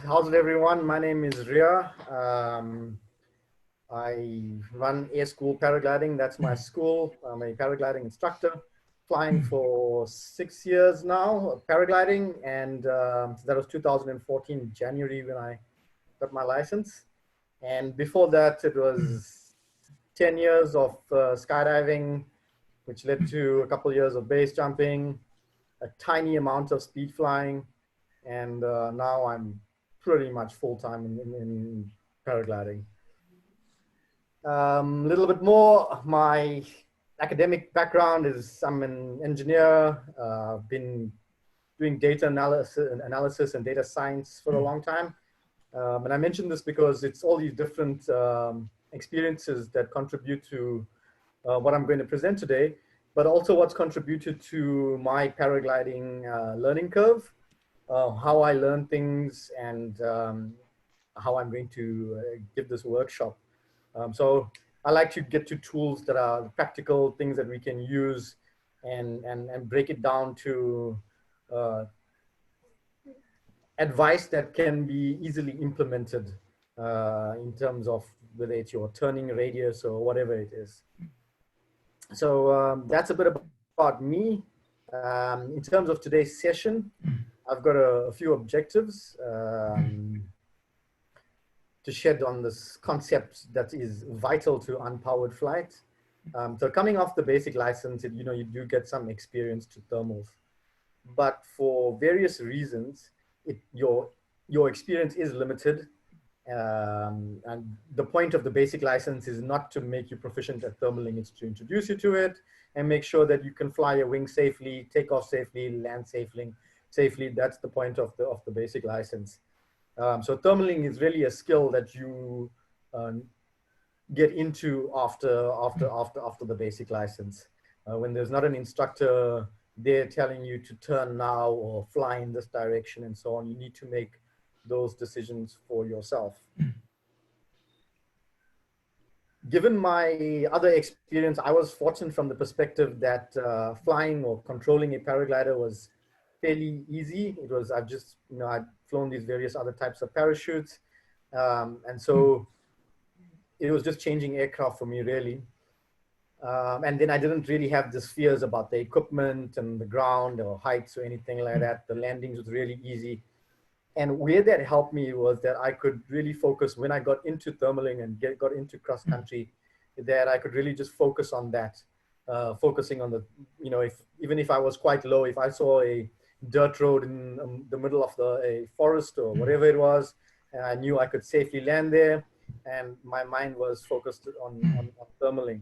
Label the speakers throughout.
Speaker 1: How's it, everyone? My name is Ria. I run A School Paragliding. That's my school. I'm a paragliding instructor, flying for 6 years now, paragliding, and that was 2014 January when I got my license. And before that, it was 10 years of skydiving, which led to a couple of years of base jumping, a tiny amount of speed flying, and now I'm pretty much full-time in paragliding. A little bit more, my academic background is I'm an engineer, been doing data analysis and data science for a long time. And I mention this because it's all these different experiences that contribute to what I'm going to present today, but also what's contributed to my paragliding learning curve, how I learn things, and how I'm going to give this workshop. So I like to get to tools that are practical, things that we can use, and break it down to advice that can be easily implemented in terms of whether it's your turning radius or whatever it is. So that's a bit about me. In terms of today's session, I've got a few objectives to shed on this concept that is vital to unpowered flight. So coming off the basic license, you do get some experience to thermals, but for various reasons, your experience is limited. And the point of the basic license is not to make you proficient at thermaling, it's to introduce you to it and make sure that you can fly your wing safely, take off safely, land safely. That's the point of the basic license. So thermaling is really a skill that you get into after the basic license. When there's not an instructor there telling you to turn now or fly in this direction and so on, you need to make those decisions for yourself. Given my other experience, I was fortunate from the perspective that flying or controlling a paraglider was fairly easy. It was, I'd flown these various other types of parachutes. And so it was just changing aircraft for me, really. And then I didn't really have these fears about the equipment and the ground or heights or anything like that. The landings was really easy. And where that helped me was that I could really focus when I got into thermaling and got into cross country, that I could really just focus on that, focusing on the, even if I was quite low, if I saw a dirt road in the middle of a forest or whatever it was, and I knew I could safely land there, and my mind was focused on thermaling.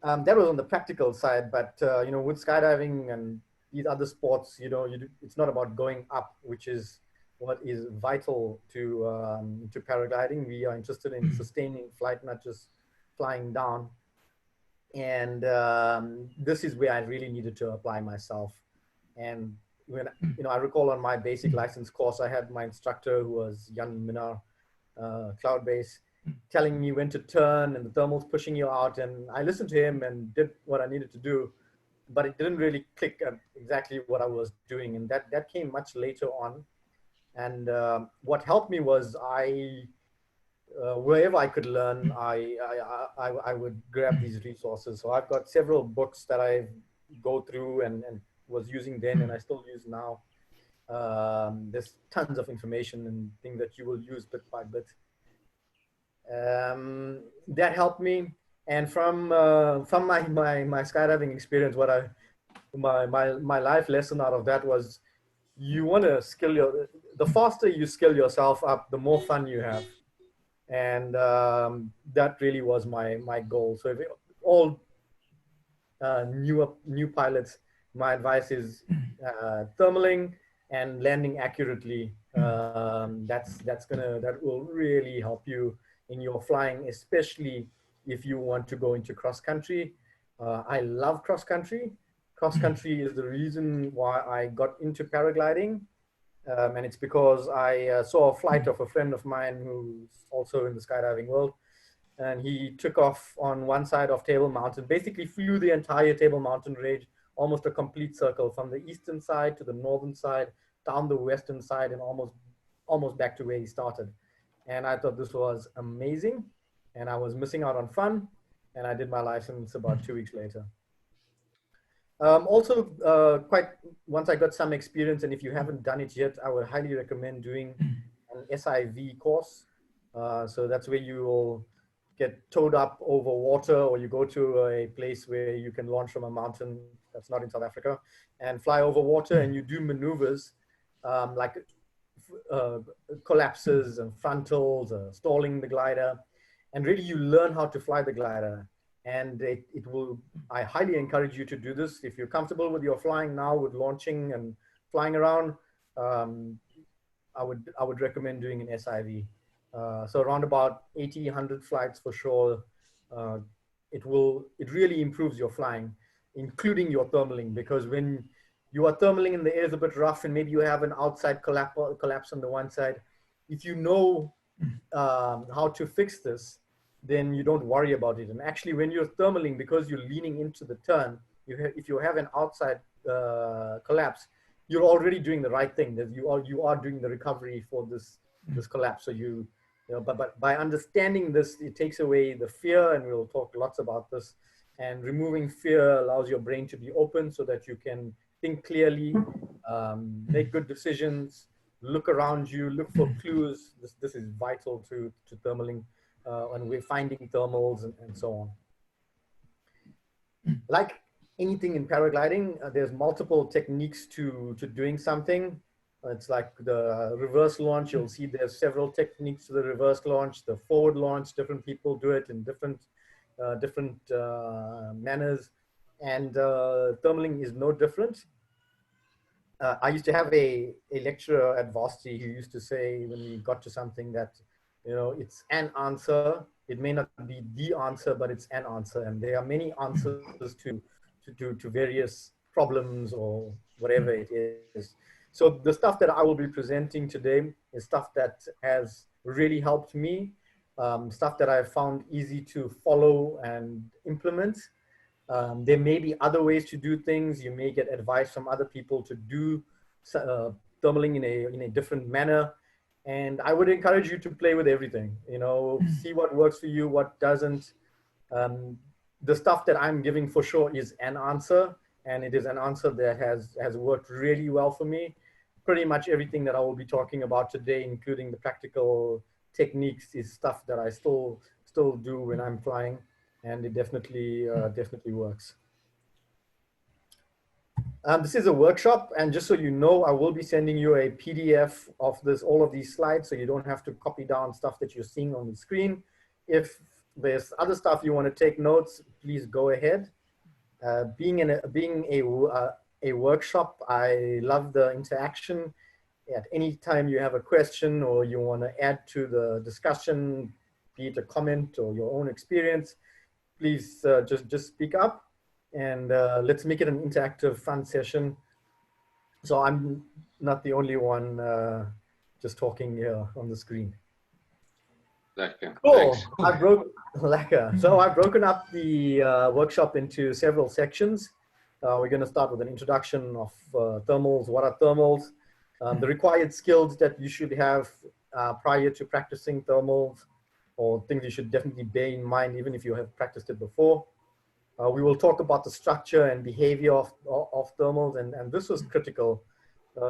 Speaker 1: That was on the practical side, but with skydiving and these other sports, it's not about going up, which is what is vital to paragliding. We are interested in sustaining flight, not just flying down. And this is where I really needed to apply myself. And when I recall on my basic license course, I had my instructor, who was Jan Minar, cloud-based, telling me when to turn and the thermal's pushing you out. And I listened to him and did what I needed to do, but it didn't really click at exactly what I was doing. And that came much later on. And what helped me was wherever I could learn, I would grab these resources. So I've got several books that I go through and was using then, and I still use now. There's tons of information and things that you will use bit by bit. That helped me. And from my skydiving experience, my life lesson out of that was, you want to the faster you skill yourself up, the more fun you have. And that really was my goal. So if all new pilots, my advice is thermaling and landing accurately. That will really help you in your flying, especially if you want to go into cross country. I love cross country. Cross country is the reason why I got into paragliding. And it's because I saw a flight of a friend of mine who's also in the skydiving world. And he took off on one side of Table Mountain, basically flew the entire Table Mountain range, almost a complete circle from the eastern side to the northern side, down the western side, and almost almost back to where he started. And I thought this was amazing. And I was missing out on fun. And I did my license about 2 weeks later. Also, quite once I got some experience, and if you haven't done it yet, I would highly recommend doing an SIV course. So that's where you will get towed up over water, or you go to a place where you can launch from a mountain that's not in South Africa and fly over water, and you do maneuvers like uh, collapses and frontals, stalling the glider, and really you learn how to fly the glider. And it will, I highly encourage you to do this. If you're comfortable with your flying now, with launching and flying around, um, I would recommend doing an SIV. So around about 80, 100 flights for sure. Uh, it really improves your flying, including your thermaling, because when you are thermaling and the air is a bit rough and maybe you have an outside collapse on the one side, if you know how to fix this, then you don't worry about it. And actually when you're thermaling, because you're leaning into the turn, if you have an outside collapse, you're already doing the right thing. That you are doing the recovery for this collapse. So but by understanding this, it takes away the fear, and we'll talk lots about this. And removing fear allows your brain to be open so that you can think clearly, make good decisions, look around you, look for clues. This is vital to thermaling, and we're finding thermals and so on. Like anything in paragliding, there's multiple techniques to doing something. It's like the reverse launch. You'll see there's several techniques to the reverse launch, the forward launch. Different people do it in different manners, and thermaling is no different. I used to have a lecturer at varsity who used to say, when we got to something, that it's an answer. It may not be the answer, but it's an answer, and there are many answers to various problems or whatever it is. So the stuff that I will be presenting today is stuff that has really helped me, stuff that I found easy to follow and implement. There may be other ways to do things. You may get advice from other people to do thermaling in a different manner. And I would encourage you to play with everything, see what works for you, what doesn't. The stuff that I'm giving for sure is an answer, and it is an answer that has worked really well for me. Pretty much everything that I will be talking about today, including the practical techniques, is stuff that I still do when I'm flying, and it definitely works. This is a workshop, and just so you know, I will be sending you a PDF of all of these slides, so you don't have to copy down stuff that you're seeing on the screen. If there's other stuff you want to take notes, please go ahead. Being a workshop, I love the interaction. At any time you have a question or you want to add to the discussion, be it a comment or your own experience, please just speak up, and let's make it an interactive, fun session. So I'm not the only one just talking here on the screen.
Speaker 2: Lekker.
Speaker 1: Cool. So I've broken up the workshop into several sections. We're going to start with an introduction of thermals. What are thermals? The required skills that you should have prior to practicing thermals, or things you should definitely bear in mind even if you have practiced it before. We will talk about the structure and behavior of thermals, and this was critical.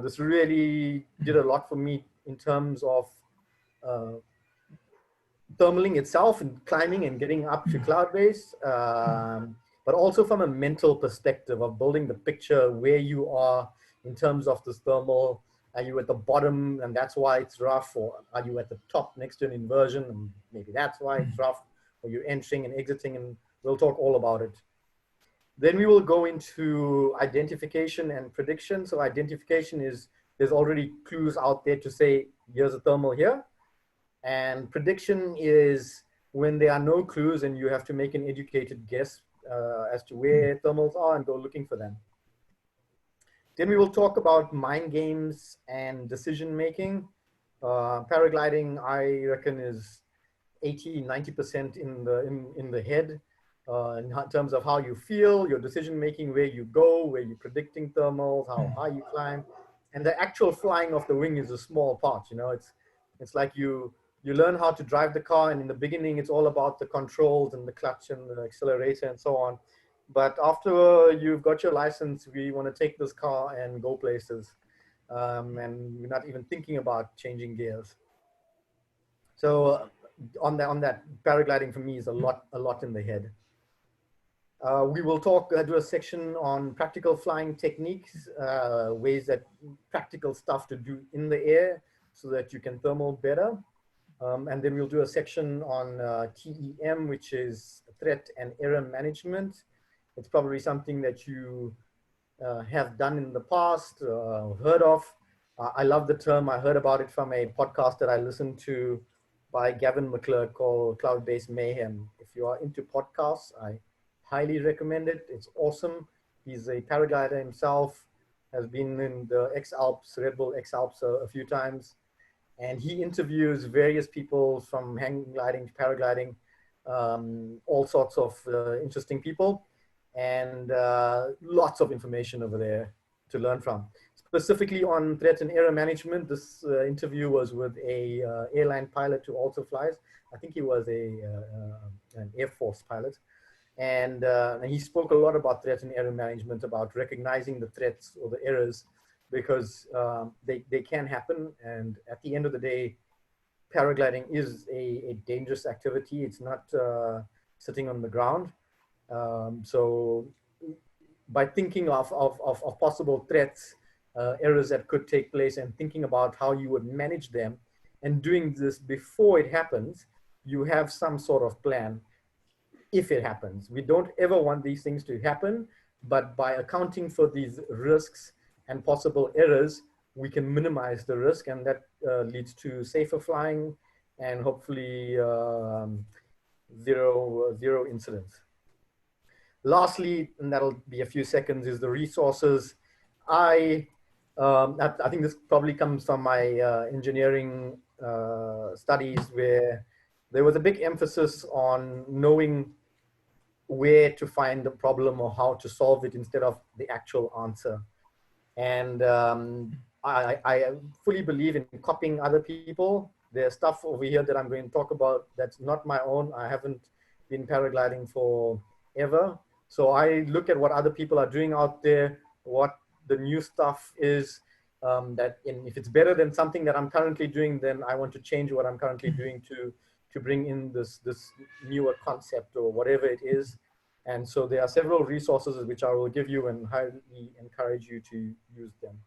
Speaker 1: This really did a lot for me in terms of thermaling itself and climbing and getting up to cloud base, but also from a mental perspective of building the picture where you are in terms of this thermal. Are you at the bottom and that's why it's rough, or are you at the top next to an inversion and maybe that's why it's rough, or you're entering and exiting, and we'll talk all about it. Then we will go into identification and prediction. So identification is, there's already clues out there to say, here's a thermal here. And prediction is when there are no clues and you have to make an educated guess as to where thermals are and go looking for them. Then we will talk about mind games and decision making. Paragliding, I reckon, is 80–90% in the head, in terms of how you feel, your decision making, where you go, where you're predicting thermals, how high you climb. and the actual flying of the wing is a small part. You know, it's like you learn how to drive the car, and in the beginning it's all about the controls and the clutch and the accelerator and so on. But after you've got your license, we want to take this car and go places, and we're not even thinking about changing gears. So on that, paragliding for me is a lot in the head. We will do a section on practical flying techniques, ways that practical stuff to do in the air so that you can thermal better. And then we'll do a section on TEM, which is threat and error management. It's probably something that you have done in the past, heard of. I love the term. I heard about it from a podcast that I listened to by Gavin McClure called Cloud-Based Mayhem. If you are into podcasts, I highly recommend it. It's awesome. He's a paraglider himself, has been in the X-Alps, Red Bull X-Alps a few times. And he interviews various people from hang gliding to paragliding, all sorts of interesting people, and lots of information over there to learn from. Specifically on threat and error management, this interview was with a airline pilot who also flies. I think he was an Air Force pilot. And he spoke a lot about threat and error management, about recognizing the threats or the errors, because they can happen. And at the end of the day, paragliding is a dangerous activity. It's not sitting on the ground. So by thinking of possible threats, errors that could take place, and thinking about how you would manage them, and doing this before it happens, you have some sort of plan if it happens. We don't ever want these things to happen, but by accounting for these risks and possible errors, we can minimize the risk, and that leads to safer flying and hopefully zero incidents. Lastly, and that'll be a few seconds, is the resources. I think this probably comes from my engineering studies, where there was a big emphasis on knowing where to find the problem or how to solve it instead of the actual answer. And I fully believe in copying other people. There's stuff over here that I'm going to talk about that's not my own. I haven't been paragliding for ever. So I look at what other people are doing out there, what the new stuff is, if it's better than something that I'm currently doing, then I want to change what I'm currently doing to bring in this newer concept or whatever it is. And so there are several resources which I will give you and highly encourage you to use them.